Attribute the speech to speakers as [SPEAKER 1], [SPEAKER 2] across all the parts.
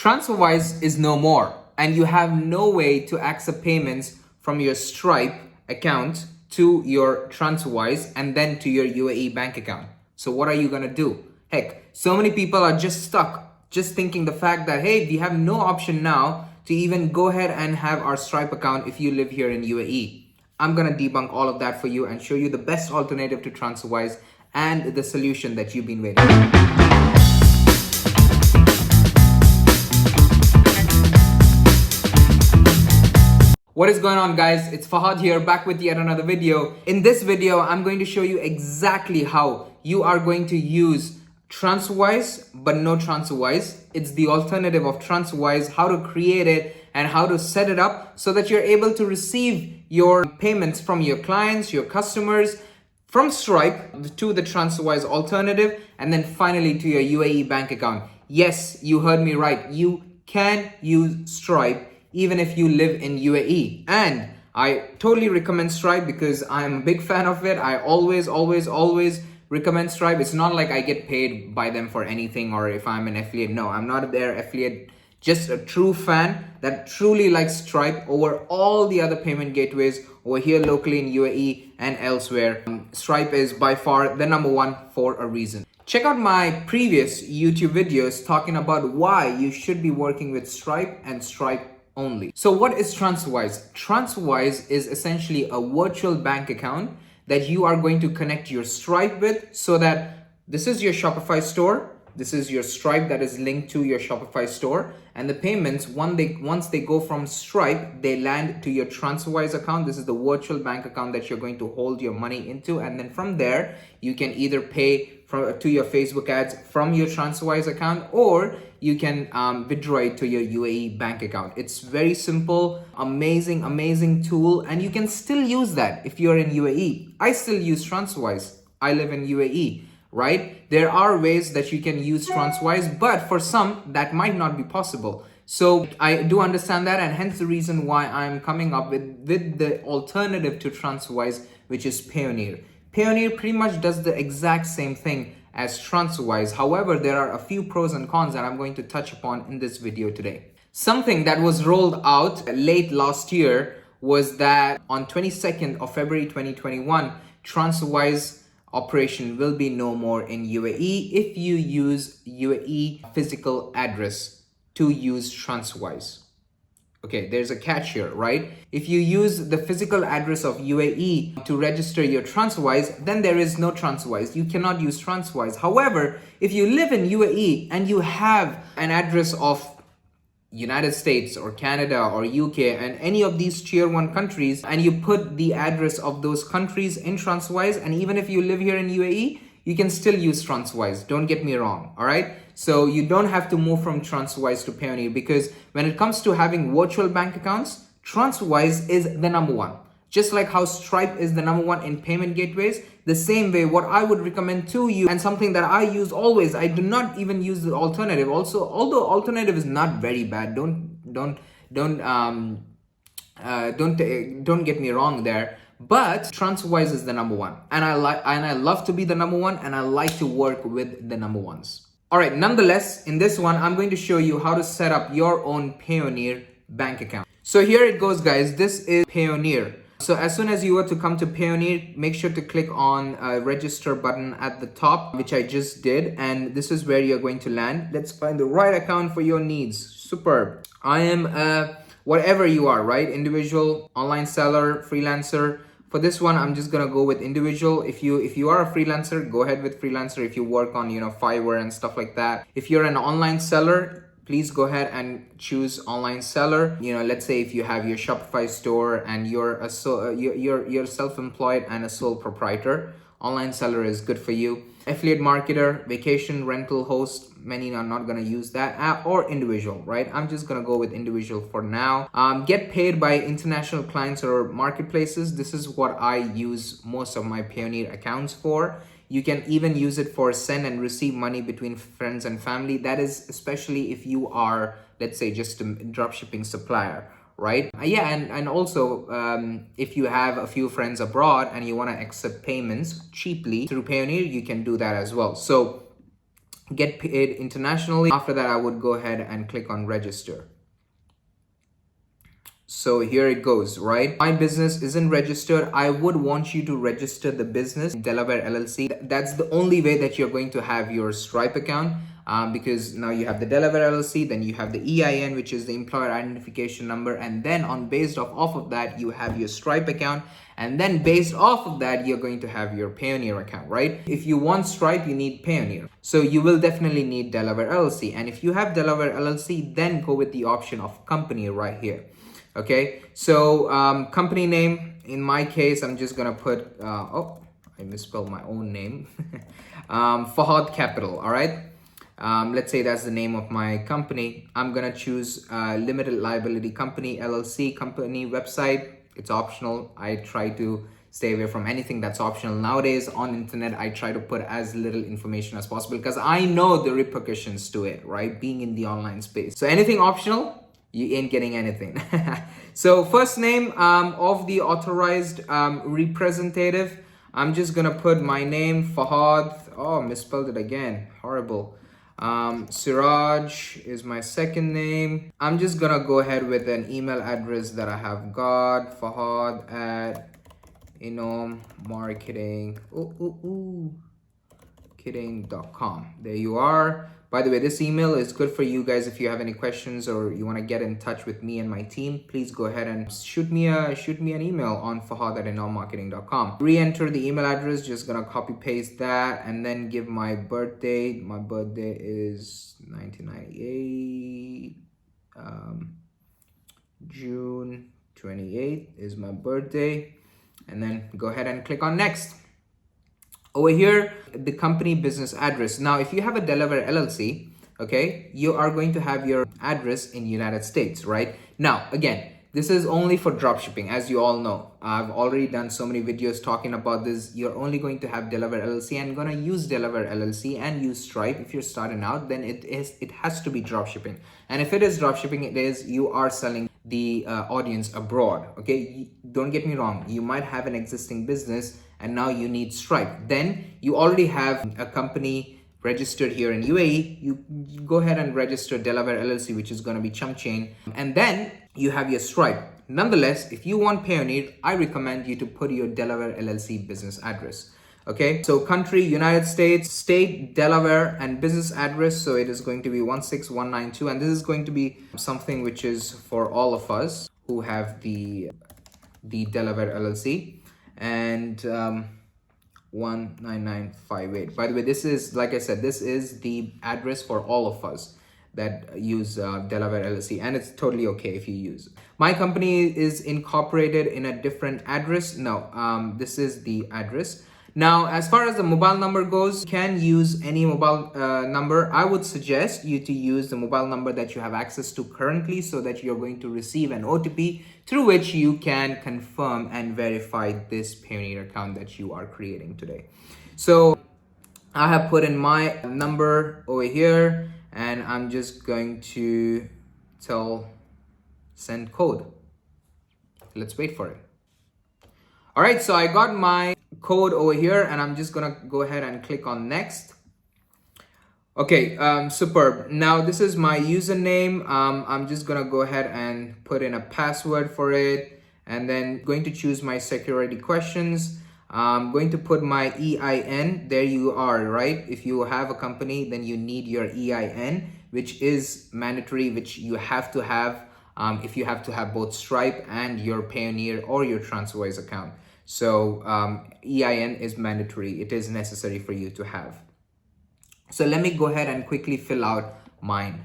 [SPEAKER 1] TransferWise is no more, and you have no way to accept payments from your Stripe account to your TransferWise and then to your UAE bank account. So what are you gonna do? Heck, so many people are just stuck, just thinking the fact that, hey, we have no option now to even go ahead and have our Stripe account if you live here in UAE. I'm gonna debunk all of that for you and show you the best alternative to TransferWise and the solution that you've been waiting for. What is going on, guys? It's Fahad here, back with yet another video. In this video, I'm going to show you exactly how you are going to use TransferWise, but no TransferWise. It's the alternative of TransferWise, how to create it and how to set it up so that you're able to receive your payments from your clients, your customers, from Stripe to the TransferWise alternative, and then finally to your UAE bank account. Yes, you heard me right. You can use Stripe even if you live in UAE. And I totally recommend Stripe because I'm a big fan of it. I always recommend Stripe. It's not like I get paid by them for anything or if I'm an affiliate. No, I'm not their affiliate. Just a true fan that truly likes Stripe over all the other payment gateways over here locally in UAE and elsewhere. Stripe is by far the number one for a reason. Check out my previous YouTube videos talking about why you should be working with Stripe and Stripe only. So what is TransferWise? TransferWise is essentially a virtual bank account that you are going to connect your Stripe with, so that this is your Shopify store. This is your Stripe that is linked to your Shopify store, and the payments, once they go from Stripe, they land to your TransferWise account. This is the virtual bank account that you're going to hold your money into, and then from there you can either pay to your Facebook ads from your TransferWise account, or you can withdraw it to your UAE bank account. It's very simple, amazing tool, and you can still use that if you're in UAE. I still use TransferWise. I live in UAE. Right? There are ways that you can use TransWise, but for some that might not be possible. So I do understand that, and hence the reason why I'm coming up with the alternative to TransWise, which is Payoneer. Payoneer pretty much does the exact same thing as TransWise. However, there are a few pros and cons that I'm going to touch upon in this video today. Something that was rolled out late last year was that on 22nd of February 2021, TransWise operation will be no more in UAE if you use UAE physical address to use TransferWise. Okay, there's a catch here, right? If you use the physical address of UAE to register your TransferWise, then there is no TransferWise. You cannot use TransferWise. However, if you live in UAE and you have an address of United States or Canada or UK and any of these tier 1 countries, and you put the address of those countries in TransferWise, and even if you live here in UAE, you can still use TransferWise. Don't get me wrong, all right? So you don't have to move from TransferWise to Payoneer, because when it comes to having virtual bank accounts, TransferWise is the number one. Just like how Stripe is the number one in payment gateways, the same way what I would recommend to you, and something that I use always, I do not even use the alternative. Also, although alternative is not very bad, don't get me wrong there, but TransferWise is the number one, and I love to be the number one, and I like to work with the number ones. All right, nonetheless, in this one, I'm going to show you how to set up your own Payoneer bank account. So here it goes, guys. This is Payoneer. So as soon as you were to come to Payoneer, make sure to click on a register button at the top, which I just did. And this is where you're going to land. Let's find the right account for your needs. Superb. I am whatever you are, right? Individual, online seller, freelancer. For this one, I'm just gonna go with individual. If you are a freelancer, go ahead with freelancer. If you work on, Fiverr and stuff like that. If you're an online seller, please go ahead and choose online seller. Let's say if you have your Shopify store and you're self-employed and a sole proprietor, online seller is good for you. Affiliate marketer, vacation rental host, many are not going to use that, or individual, right? I'm just going to go with individual for now. Get paid by international clients or marketplaces. This is what I use most of my Payoneer accounts for. You can even use it for send and receive money between friends and family. That is especially if you are, let's say, just a dropshipping supplier, right? And also if you have a few friends abroad and you want to accept payments cheaply through Payoneer, you can do that as well. So get paid internationally. After that, I would go ahead and click on register. So here it goes, right? My business isn't registered. I would want you to register the business in Delaware LLC. That's the only way that you're going to have your Stripe account, because now you have the Delaware LLC, then you have the EIN, which is the employer identification number, and then based off of that, you have your Stripe account, and then based off of that, you're going to have your Payoneer account, right? If you want Stripe, you need Payoneer. So you will definitely need Delaware LLC. And if you have Delaware LLC, then go with the option of company right here. Okay, so company name, in my case, I'm just gonna put, oh, I misspelled my own name, Fahad Capital, all right? Let's say that's the name of my company. I'm gonna choose limited liability company, LLC, company website. It's optional. I try to stay away from anything that's optional. Nowadays on internet, I try to put as little information as possible because I know the repercussions to it, right? Being in the online space. So anything optional, you ain't getting anything. So first name of the authorized representative, I'm just gonna put my name, Fahad. Oh, misspelled it again, horrible. Siraj is my second name. I'm just gonna go ahead with an email address that I have got, Fahad at marketing.com. There you are. By the way, this email is good for you guys. If you have any questions or you want to get in touch with me and my team, please go ahead and shoot me an email on fahad@marketing.com. Re-enter the email address, just gonna copy paste that and then give my birth date. My birthday is 1998. June 28th is my birthday. And then go ahead and click on next. Over here, the company business address. Now, if you have a Delaware LLC, okay, you are going to have your address in United States, right? Now, again, this is only for dropshipping, as you all know. I've already done so many videos talking about this. You're only going to have Delaware LLC and gonna use Delaware LLC and use Stripe. If you're starting out, then it has to be dropshipping. And if it is dropshipping, you are selling the audience abroad, okay? Don't get me wrong. You might have an existing business and now you need Stripe. Then you already have a company registered here in UAE. You go ahead and register Delaware LLC, which is going to be Chump Chain, and then you have your Stripe. Nonetheless, if you want Payoneer, I recommend you to put your Delaware LLC business address. Okay, so country, United States, state, Delaware, and business address. So it is going to be 16192, and this is going to be something which is for all of us who have the Delaware LLC. And 19958. By the way, this is, like I said, this is the address for all of us that use Delaware LLC, and it's totally okay if you use. My company is incorporated in a different address. No, this is the address. Now, as far as the mobile number goes, you can use any mobile number. I would suggest you to use the mobile number that you have access to currently, so that you're going to receive an OTP through which you can confirm and verify this Payoneer account that you are creating today. So I have put in my number over here, and I'm just going to tell send code. Let's wait for it. All right, so I got my code over here, and I'm just gonna go ahead and click on next. Okay, superb. Now this is my username. I'm just gonna go ahead and put in a password for it, and then going to choose my security questions. I'm going to put my EIN. There you are, right? If you have a company, then you need your EIN, which is mandatory, which you have to have if you have to have both Stripe and your Payoneer or your Transwise account. So EIN is mandatory. It is necessary for you to have. So let me go ahead and quickly fill out mine.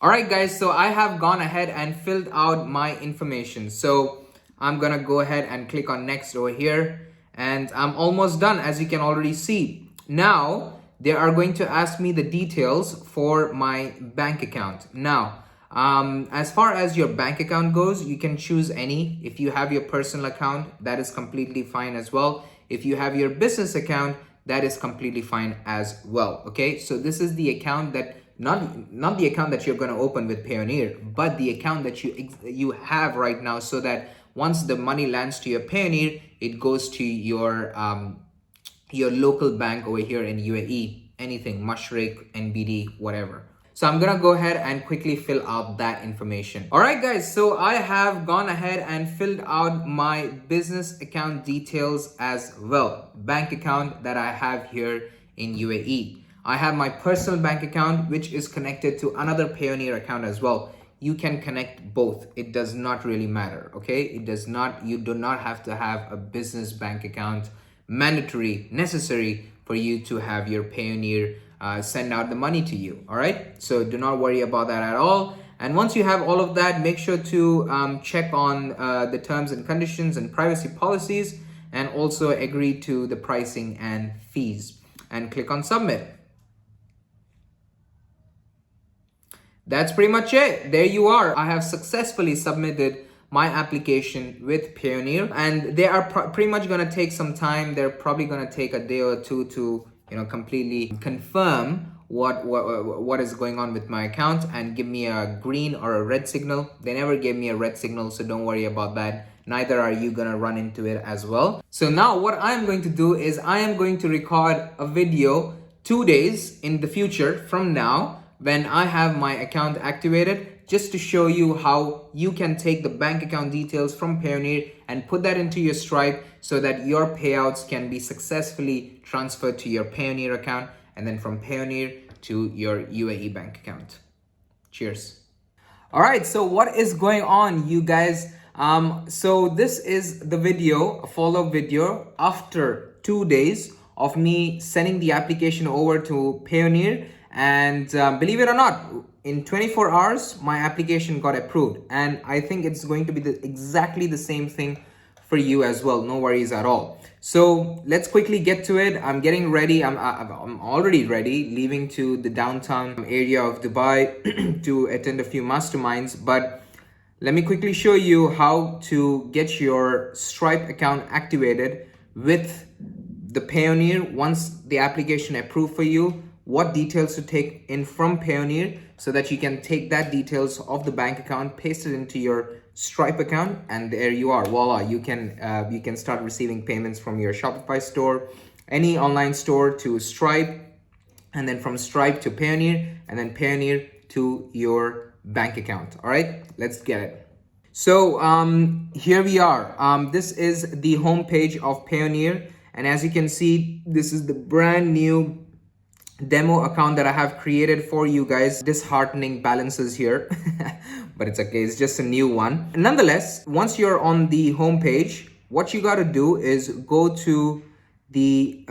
[SPEAKER 1] All right, guys, so I have gone ahead and filled out my information. So I'm gonna go ahead and click on next over here, and I'm almost done, as you can already see. Now, they are going to ask me the details for my bank account. Now, as far as your bank account goes, you can choose any. If you have your personal account, that is completely fine as well. If you have your business account, that is completely fine as well. Okay, so this is the account that not the account that you're going to open with Payoneer, but the account that you have right now, so that once the money lands to your Payoneer, it goes to your local bank over here in UAE. anything, Mushrake, NBD, whatever. So I'm gonna go ahead and quickly fill out that information. All right, guys, so I have gone ahead and filled out my business account details as well. Bank account that I have here in UAE. I have my personal bank account, which is connected to another Payoneer account as well. You can connect both. It does not really matter, okay? You do not have to have a business bank account mandatory, necessary for you to have your Payoneer send out the money to you. All right, so do not worry about that at all. And once you have all of that, make sure to check on the terms and conditions and privacy policies, and also agree to the pricing and fees, and click on submit. That's pretty much it. There you are. I have successfully submitted my application with Payoneer, and they are pretty much going to take some time. They're probably going to take a day or two to completely confirm what is going on with my account and give me a green or a red signal. They never gave me a red signal, so don't worry about that. Neither are you gonna run into it as well. So now what I am going to do is I am going to record a video 2 days in the future from now when I have my account activated, just to show you how you can take the bank account details from Payoneer and put that into your Stripe so that your payouts can be successfully transferred to your Payoneer account, and then from Payoneer to your UAE bank account. Cheers. All right, so what is going on, you guys? So this is the video, a follow-up video after 2 days of me sending the application over to Payoneer, and believe it or not, in 24 hours, my application got approved, and I think it's going to be exactly the same thing for you as well. No worries at all. So let's quickly get to it. I'm getting ready. I'm already ready, leaving to the downtown area of Dubai to attend a few masterminds. But let me quickly show you how to get your Stripe account activated with the Payoneer once the application approved for you. What details to take in from Payoneer so that you can take that details of the bank account, paste it into your Stripe account, and there you are. Voila, you can start receiving payments from your Shopify store, any online store, to Stripe, and then from Stripe to Payoneer, and then Payoneer to your bank account. All right, let's get it. So here we are. This is the homepage of Payoneer, and as you can see, this is the brand new demo account that I have created for you guys. Disheartening balances here, but it's okay. It's just a new one. Nonetheless, once you're on the homepage, what you got to do is go to the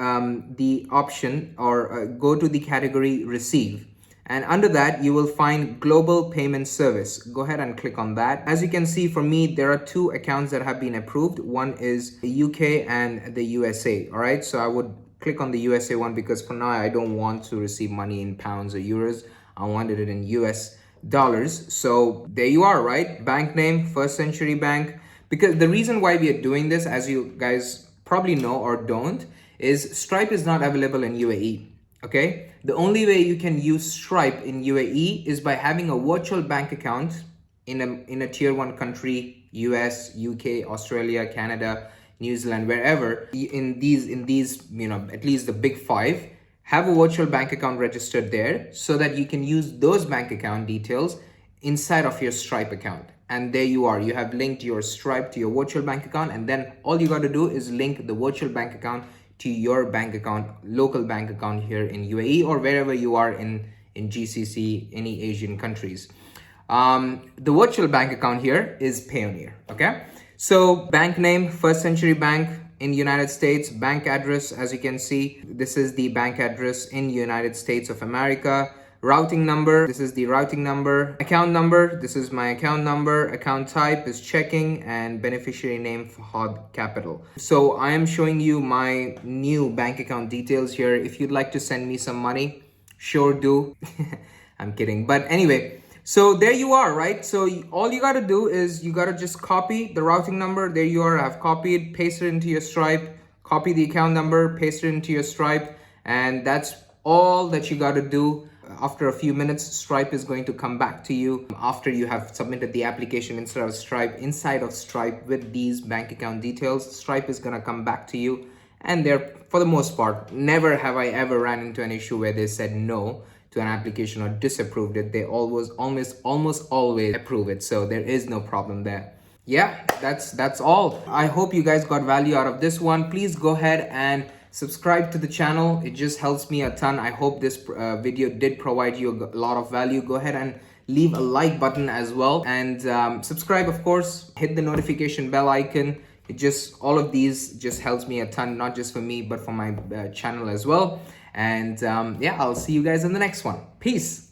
[SPEAKER 1] option, or go to the category receive, and under that you will find global payment service. Go ahead and click on that. As you can see, for me, there are 2 accounts that have been approved. One is the UK and the USA. All right, so I would click on the USA one because for now I don't want to receive money in pounds or euros. I wanted it in US dollars. So there you are, right? Bank name, First Century Bank. Because the reason why we are doing this, as you guys probably know or don't, is Stripe is not available in UAE. Okay, the only way you can use Stripe in UAE is by having a virtual bank account in a tier 1 country, US, UK, Australia, Canada, New Zealand, wherever. In these, at least the big 5, have a virtual bank account registered there so that you can use those bank account details inside of your Stripe account. And there you are. You have linked your Stripe to your virtual bank account, and then all you got to do is link the virtual bank account to your bank account, local bank account here in UAE or wherever you are in GCC, any Asian countries. The virtual bank account here is Payoneer. Okay. So bank name, First Century Bank in United States. Bank address, as you can see, this is the bank address in United States of America. Routing number, this is the routing number. Account number, this is my account number. Account type is checking, and beneficiary name Fahad Capital. So I am showing you my new bank account details here. If you'd like to send me some money, sure do. I'm kidding. But anyway, so there you are, right? So all you got to do is you got to just copy the routing number. There you are. I've copied, pasted it into your Stripe, copy the account number, paste it into your Stripe. And that's all that you got to do. After a few minutes, Stripe is going to come back to you after you have submitted the application inside of Stripe with these bank account details. Stripe is going to come back to you and they're, for the most part, never have I ever ran into an issue where they said no to an application or disapproved it. They almost always approve it, so there is no problem there. Yeah, that's all. I hope you guys got value out of this one. Please go ahead and subscribe to the channel. It just helps me a ton. I hope this video did provide you a lot of value. Go ahead and leave a like button as well, and subscribe, of course. Hit the notification bell icon. It just, all of these just helps me a ton, not just for me but for my channel as well. And yeah, I'll see you guys in the next one. Peace.